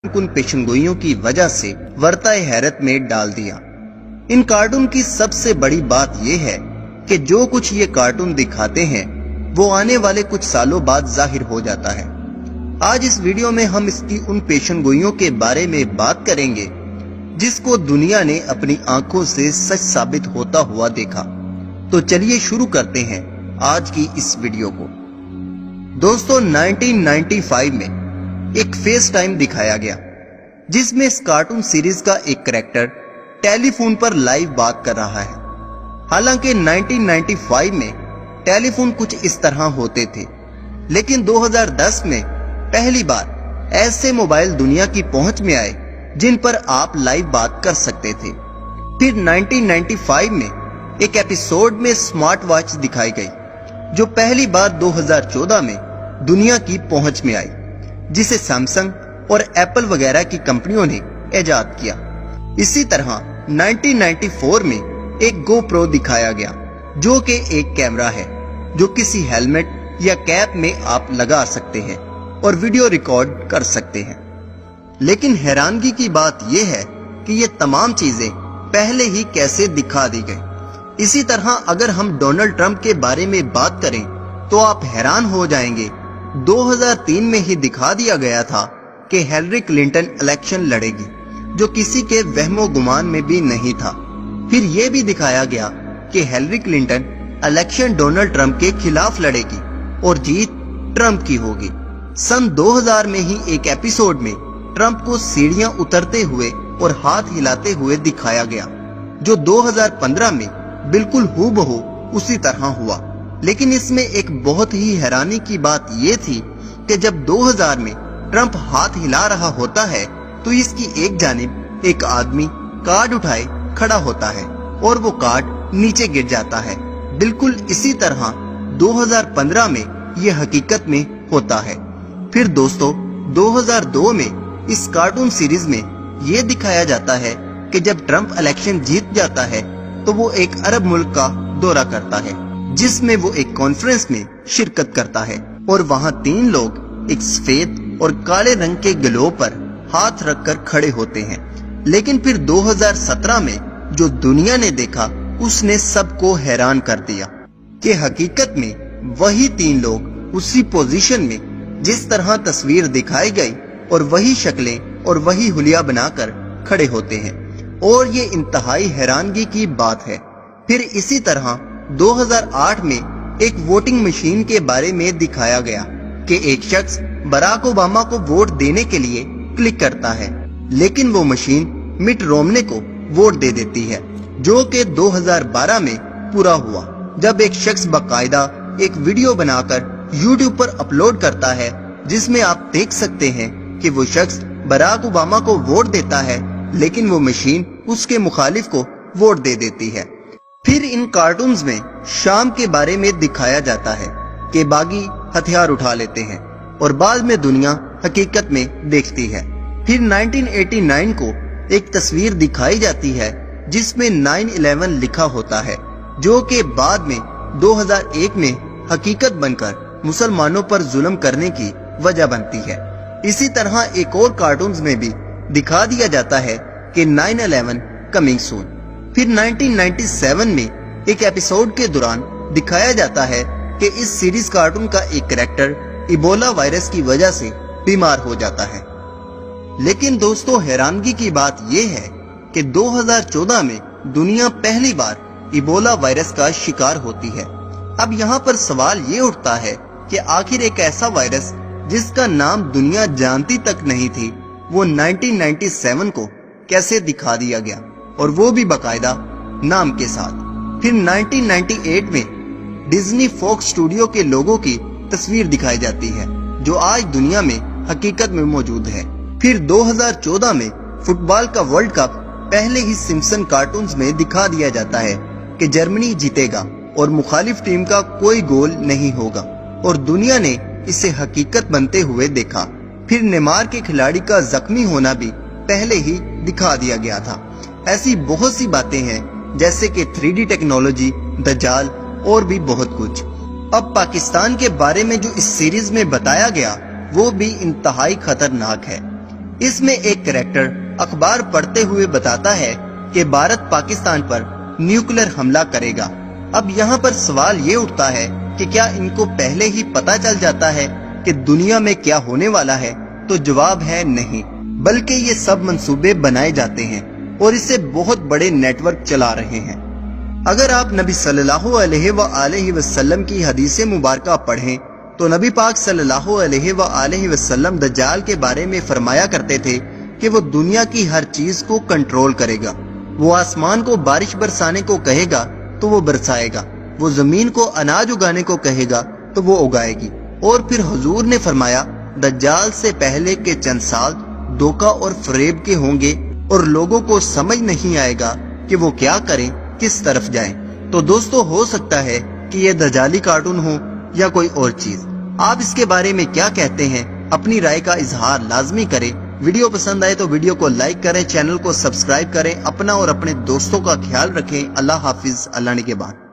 कन पेशनगोइयों की वजह से वर्ताए हैरत में डाल दिया। इन कार्टून की सबसे बड़ी बात यह है कि जो कुछ ये कार्टून दिखाते हैं वो आने वाले कुछ सालों बाद जाहिर हो जाता है। आज इस वीडियो में हम इसकी उन पेशनगोइयों के बारे में बात करेंगे जिसको दुनिया ने अपनी आंखों से सच साबित होता हुआ देखा। तो चलिए शुरू करते हैं आज की इस वीडियो को। दोस्तों, 1995 में एक फेस टाइम दिखाया गया जिसमें इस कार्टून सीरीज का एक कैरेक्टर टेलीफोन पर लाइव बात कर रहा है। हालांकि 1995 में टेलीफोन कुछ इस तरह होते थे, लेकिन 2010 में पहली बार ऐसे मोबाइल दुनिया की पहुंच में आए जिन पर आप लाइव बात कर सकते थे। फिर 1995 में एक एपिसोड में स्मार्ट वॉच दिखाई गई जो पहली बार 2014 में दुनिया की पहुंच में आई, जिसे सैमसंग और एप्पल वगैरह की कंपनियों ने इजाद किया। इसी तरह 1994 में एक GoPro दिखाया गया जो कि एक कैमरा है जो किसी हेलमेट या कैप में आप लगा सकते हैं और वीडियो रिकॉर्ड कर सकते हैं। लेकिन हैरानगी की बात यह है कि ये तमाम चीजें पहले ही कैसे दिखा दी गई। इसी तरह अगर हम डोनाल्ड ट्रंप के बारे में बात करें तो आप हैरान हो जाएंगे। 2003 में ही दिखा दिया गया था कि हिलरी क्लिंटन इलेक्शन लड़ेगी, जो किसी के वहमो गुमान में भी नहीं था। फिर यह भी दिखाया गया कि Hillary Clinton election Donald Trump के खिलाफ लड़ेगी और जीत ट्रंप की होगी। सन 2000 में ही एक एपिसोड में ट्रंप को सीढ़ियां उतरते हुए और हाथ हिलाते हुए दिखाया गया, जो 2015 में बिल्कुल हूबहू उसी तरह हुआ। लेकिन इसमें एक बहुत ही हैरानी की बात यह थी कि जब 2000 में ट्रंप हाथ हिला रहा होता है तो इसकी एक जानिब एक आदमी कार्ड उठाए खड़ा होता है और वो कार्ड नीचे गिर जाता है। बिल्कुल इसी तरह 2015 में यह हकीकत में होता है। फिर दोस्तों, 2002 में इस कार्टून सीरीज में यह दिखाया जाता है कि जब ट्रंप इलेक्शन जीत जाता है तो वो एक अरब मुल्क का दौरा करता है, जिसमें वो एक कॉन्फ्रेंस में शिरकत करता है और वहाँ 3 लोग एक सफेद और काले रंग के ग्लोब पर हाथ रखकर खड़े होते हैं। लेकिन फिर 2017 में जो दुनिया ने देखा उसने सबको हैरान कर दिया कि हकीकत में वही 3 लोग उसी पोजीशन में जिस तरह तस्वीर दिखाई गई और वही शक्लें और वही हुलिया बनाकर खड़े होते हैं, और ये इंतहाई हैरानगी की बात है। फिर इसी तरह 2008 में एक वोटिंग मशीन के बारे में दिखाया गया कि एक शख्स बराक ओबामा को वोट देने के लिए क्लिक करता है, लेकिन वो मशीन मिट रोमने को वोट दे देती है, जो कि 2012 में पूरा हुआ जब एक शख्स बाकायदा एक वीडियो बनाकर YouTube पर अपलोड करता है जिसमें आप देख सकते हैं कि वो शख्स बराक ओबामा को वोट देता है, लेकिन वो मशीन उसके मुखालिफ को वोट दे देती है। फिर इन कार्टून्स में शाम के बारे में दिखाया जाता है कि बागी हथियार उठा लेते हैं और बाद में दुनिया हकीकत में देखती है। फिर 1989 को एक तस्वीर दिखाई जाती है जिसमें 9/11 लिखा होता है, जो कि बाद में 2001 में हकीकत बनकर मुसलमानों पर जुल्म करने की वजह बनती है। इसी तरह एक और कार्टून्स में भी दिखा दिया जाता है कि 9/11 कमिंग सून। फिर 1997 में एक एपिसोड के दौरान दिखाया जाता है कि इस सीरीज कार्टून का एक कैरेक्टर इबोला वायरस की वजह से बीमार हो जाता है। लेकिन दोस्तों, हैरानगी की बात यह है कि 2014 में दुनिया पहली बार इबोला वायरस का शिकार होती है। अब यहाँ पर सवाल ये उठता है कि आखिर एक ऐसा वायरस जिसका नाम दुनिया जानती तक नहीं थी, वो 1997 को कैसे दिखा दिया गया, और वो भी बाकायदा नाम के साथ। फिर 1998 में डिज्नी फॉक्स स्टूडियो के लोगों की तस्वीर दिखाई जाती है जो आज दुनिया में हकीकत में मौजूद है। फिर 2014 में फुटबॉल का वर्ल्ड कप पहले ही सिम्पसन कार्टून्स में दिखा दिया जाता है कि जर्मनी जीतेगा और मुखालिफ टीम का कोई गोल नहीं होगा, और दुनिया ने इसे हकीकत बनते हुए देखा। फिर नेमार के खिलाड़ी का जख्मी होना भी पहले ही दिखा दिया गया था। ऐसी बहुत सी बातें हैं जैसे कि 3D टेक्नोलॉजी, दज्जाल और भी बहुत कुछ। अब पाकिस्तान के बारे में जो इस सीरीज में बताया गया वो भी इंतहाई खतरनाक है। इसमें एक कैरेक्टर अखबार पढ़ते हुए बताता है कि भारत पाकिस्तान पर न्यूक्लियर हमला करेगा। अब यहाँ पर सवाल ये उठता है कि क्या इनको पहले ही पता चल जाता है कि दुनिया में क्या होने वाला है? तो जवाब है नहीं, बल्कि ये सब मंसूबे बनाए जाते हैं और इससे बहुत बड़े नेटवर्क चला रहे हैं। अगर आप नबी सल्लल्लाहु अलैहि वसल्लम की हदीसें मुबारका पढ़ें तो नबी पाक सल्लल्लाहु अलैहि वसल्लम दज्जाल के बारे में फरमाया करते थे कि वो दुनिया की हर चीज को कंट्रोल करेगा। वो आसमान को बारिश बरसाने को कहेगा तो वो बरसाएगा, वो जमीन को अनाज उगाने को कहेगा तो वो उगाएगी। और फिर हुजूर ने फरमाया दज्जाल से पहले के चंद साल धोखा और फरेब के होंगे और लोगों को समझ नहीं आएगा कि वो क्या करें, किस तरफ जाएं। तो दोस्तों, हो सकता है कि ये दज्जाली कार्टून हो या कोई और चीज। आप इसके बारे में क्या कहते हैं? अपनी राय का इजहार लाजमी करें। वीडियो पसंद आए तो वीडियो को लाइक करें, चैनल को सब्सक्राइब करें, अपना और अपने दोस्तों का ख्याल रखें। अल्लाह हाफिज, अल्लाह निगहबान।